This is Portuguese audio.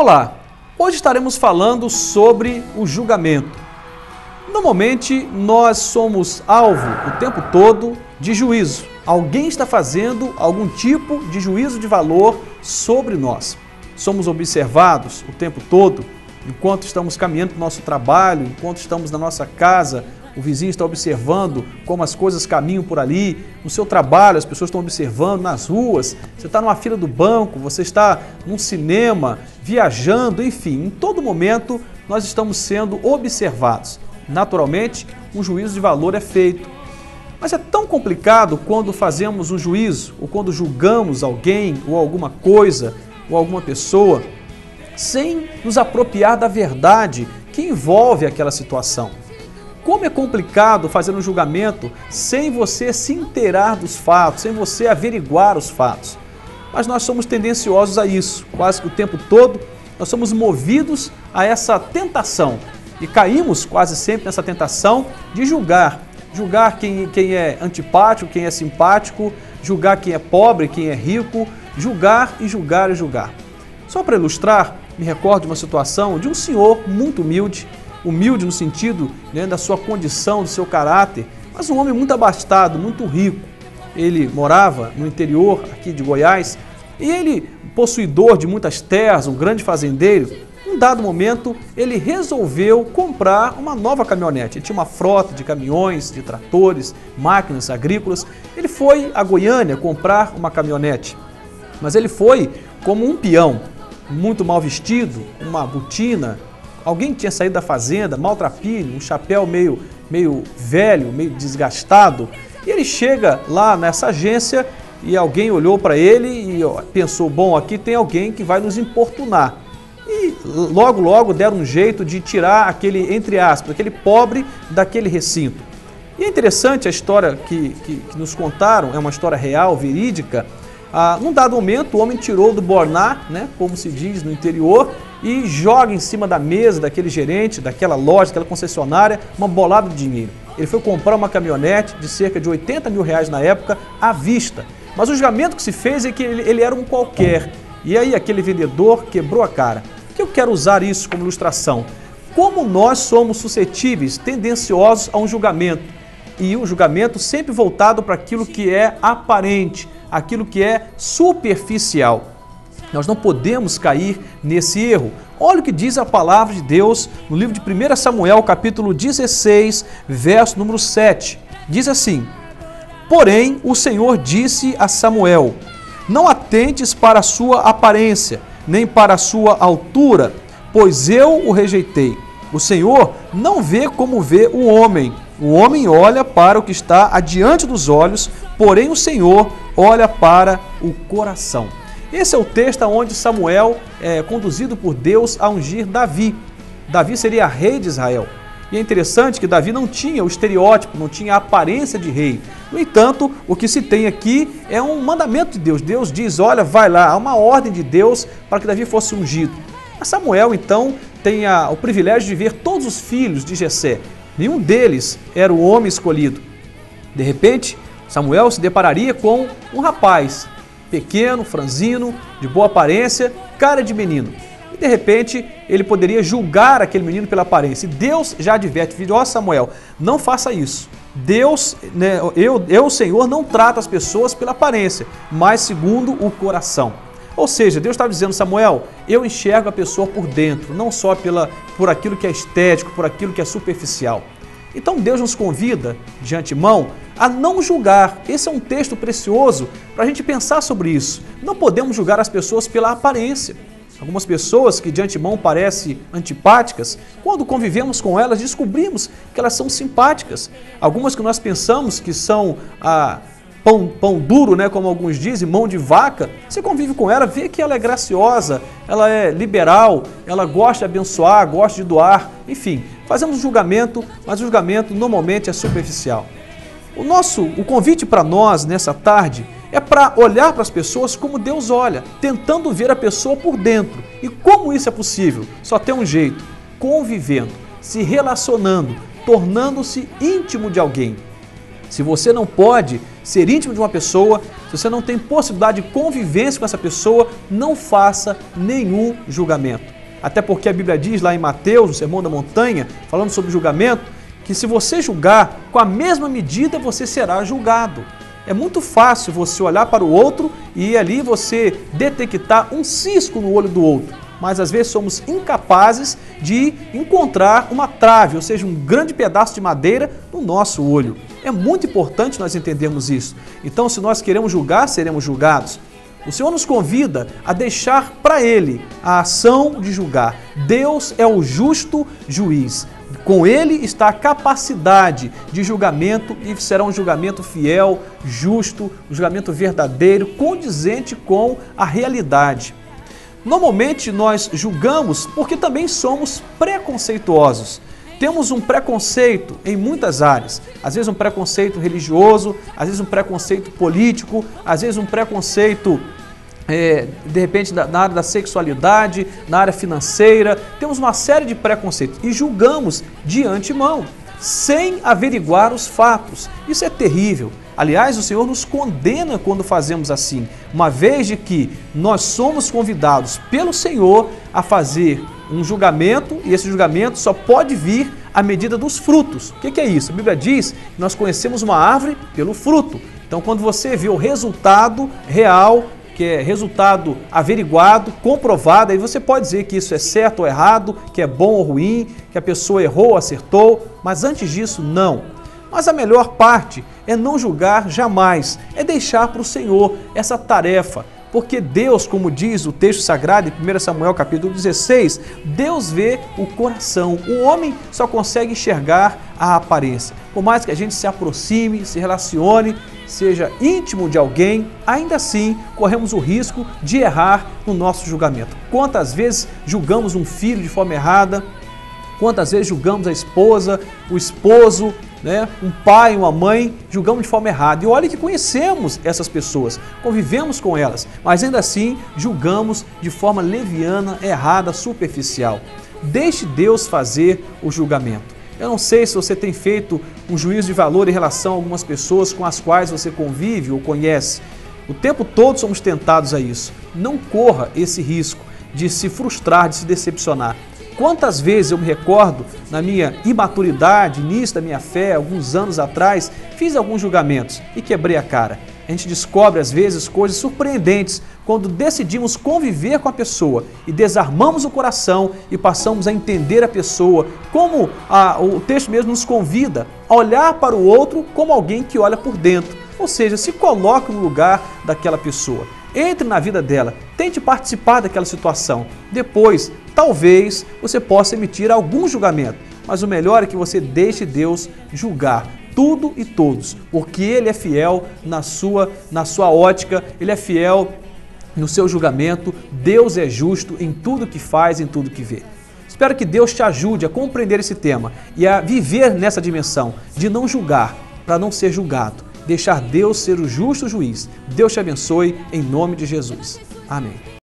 Olá, hoje estaremos falando sobre o julgamento. Normalmente nós somos alvo o tempo todo de juízo. Alguém está fazendo algum tipo de juízo de valor sobre nós. Somos observados o tempo todo, enquanto estamos caminhando para o nosso trabalho, enquanto estamos na nossa casa, o vizinho está observando como as coisas caminham por ali, no seu trabalho as pessoas estão observando, nas ruas, você está numa fila do banco, você está num cinema, viajando, enfim, em todo momento nós estamos sendo observados. Naturalmente, um juízo de valor é feito. Mas é tão complicado quando fazemos um juízo, ou quando julgamos alguém, ou alguma coisa, ou alguma pessoa, sem nos apropriar da verdade que envolve aquela situação. Como é complicado fazer um julgamento sem você se inteirar dos fatos, sem você averiguar os fatos. Mas nós somos tendenciosos a isso, quase que o tempo todo nós somos movidos a essa tentação e caímos quase sempre nessa tentação de julgar. Julgar quem é antipático, quem é simpático, julgar quem é pobre, quem é rico, julgar e julgar e julgar. Só para ilustrar, me recordo de uma situação de um senhor muito humilde no sentido da sua condição, do seu caráter, mas um homem muito abastado, muito rico. Ele morava no interior aqui de Goiás e ele, possuidor de muitas terras, um grande fazendeiro, em um dado momento ele resolveu comprar uma nova caminhonete. Ele tinha uma frota de caminhões, de tratores, máquinas agrícolas. Ele foi a Goiânia comprar uma caminhonete, mas ele foi como um peão, muito mal vestido, uma botina. Alguém tinha saído da fazenda, maltrapilho, um chapéu meio velho, meio desgastado. E ele chega lá nessa agência e alguém olhou para ele e pensou, bom, aqui tem alguém que vai nos importunar. E logo deram um jeito de tirar aquele, entre aspas, aquele pobre daquele recinto. E é interessante a história que nos contaram, é uma história real, verídica. Num dado momento, o homem tirou do borná, como se diz no interior, e joga em cima da mesa daquele gerente, daquela loja, daquela concessionária, uma bolada de dinheiro. Ele foi comprar uma caminhonete de cerca de 80 mil reais na época, à vista. Mas o julgamento que se fez é que ele era um qualquer. E aí aquele vendedor quebrou a cara. Por que eu quero usar isso como ilustração? Como nós somos suscetíveis, tendenciosos a um julgamento. E o julgamento sempre voltado para aquilo que é aparente, aquilo que é superficial. Nós não podemos cair nesse erro. Olha o que diz a palavra de Deus no livro de 1 Samuel, capítulo 16, verso número 7. Diz assim: Porém, o Senhor disse a Samuel, não atentes para a sua aparência, nem para a sua altura, pois eu o rejeitei. O Senhor não vê como vê o homem olha para o que está adiante dos olhos, porém o Senhor olha para o coração. Esse é o texto onde Samuel é conduzido por Deus a ungir Davi. Davi seria rei de Israel. E é interessante que Davi não tinha o estereótipo, não tinha a aparência de rei. No entanto, o que se tem aqui é um mandamento de Deus. Deus diz, olha, vai lá, há uma ordem de Deus para que Davi fosse ungido. Mas Samuel, então, tem o privilégio de ver todos os filhos de Jessé. Nenhum deles era o homem escolhido. De repente, Samuel se depararia com um rapaz, pequeno, franzino, de boa aparência, cara de menino. E de repente, ele poderia julgar aquele menino pela aparência. E Deus já adverte, filho, ó Samuel, não faça isso. Deus, o Senhor, não trata as pessoas pela aparência, mas segundo o coração. Ou seja, Deus estava dizendo, Samuel, eu enxergo a pessoa por dentro, não só por aquilo que é estético, por aquilo que é superficial. Então Deus nos convida, de antemão, a não julgar. Esse é um texto precioso para a gente pensar sobre isso. Não podemos julgar as pessoas pela aparência. Algumas pessoas que de antemão parecem antipáticas, quando convivemos com elas, descobrimos que elas são simpáticas. Algumas que nós pensamos que são pão duro, como alguns dizem, mão de vaca, você convive com ela, vê que ela é graciosa, ela é liberal, ela gosta de abençoar, gosta de doar, enfim, fazemos um julgamento, mas o julgamento normalmente é superficial. O convite para nós nessa tarde é para olhar para as pessoas como Deus olha, tentando ver a pessoa por dentro. E como isso é possível? Só tem um jeito, convivendo, se relacionando, tornando-se íntimo de alguém. Se você não pode ser íntimo de uma pessoa, se você não tem possibilidade de convivência com essa pessoa, não faça nenhum julgamento. Até porque a Bíblia diz lá em Mateus, no Sermão da Montanha, falando sobre julgamento, que se você julgar com a mesma medida, você será julgado. É muito fácil você olhar para o outro e ali você detectar um cisco no olho do outro. Mas às vezes somos incapazes de encontrar uma trave, ou seja, um grande pedaço de madeira no nosso olho. É muito importante nós entendermos isso. Então, se nós queremos julgar, seremos julgados. O Senhor nos convida a deixar para Ele a ação de julgar. Deus é o justo juiz. Com Ele está a capacidade de julgamento e será um julgamento fiel, justo, um julgamento verdadeiro, condizente com a realidade. Normalmente nós julgamos porque também somos preconceituosos. Temos um preconceito em muitas áreas, às vezes um preconceito religioso, às vezes um preconceito político, às vezes um preconceito, de repente, na área da sexualidade, na área financeira. Temos uma série de preconceitos e julgamos de antemão, sem averiguar os fatos. Isso é terrível. Aliás, o Senhor nos condena quando fazemos assim, uma vez de que nós somos convidados pelo Senhor a fazer um julgamento, e esse julgamento só pode vir à medida dos frutos. O que é isso? A Bíblia diz que nós conhecemos uma árvore pelo fruto. Então, quando você vê o resultado real, que é resultado averiguado, comprovado, aí você pode dizer que isso é certo ou errado, que é bom ou ruim, que a pessoa errou ou acertou, mas antes disso, não. Mas a melhor parte é não julgar jamais, é deixar para o Senhor essa tarefa. Porque Deus, como diz o texto sagrado em 1 Samuel capítulo 16, Deus vê o coração. O homem só consegue enxergar a aparência. Por mais que a gente se aproxime, se relacione, seja íntimo de alguém, ainda assim corremos o risco de errar no nosso julgamento. Quantas vezes julgamos um filho de forma errada? Quantas vezes julgamos a esposa, o esposo, um pai, uma mãe, julgamos de forma errada. E olha que conhecemos essas pessoas, convivemos com elas, mas ainda assim julgamos de forma leviana, errada, superficial. Deixe Deus fazer o julgamento. Eu não sei se você tem feito um juízo de valor em relação a algumas pessoas com as quais você convive ou conhece. O tempo todo somos tentados a isso. Não corra esse risco de se frustrar, de se decepcionar. Quantas vezes eu me recordo, na minha imaturidade, início da minha fé, alguns anos atrás, fiz alguns julgamentos e quebrei a cara. A gente descobre, às vezes, coisas surpreendentes quando decidimos conviver com a pessoa e desarmamos o coração e passamos a entender a pessoa, como o texto mesmo nos convida a olhar para o outro como alguém que olha por dentro. Ou seja, se coloque no lugar daquela pessoa. Entre na vida dela, tente participar daquela situação. Depois, talvez, você possa emitir algum julgamento, mas o melhor é que você deixe Deus julgar tudo e todos, porque Ele é fiel na sua ótica, Ele é fiel no seu julgamento. Deus é justo em tudo que faz, em tudo que vê. Espero que Deus te ajude a compreender esse tema e a viver nessa dimensão de não julgar para não ser julgado. Deixar Deus ser o justo juiz. Deus te abençoe em nome de Jesus. Amém.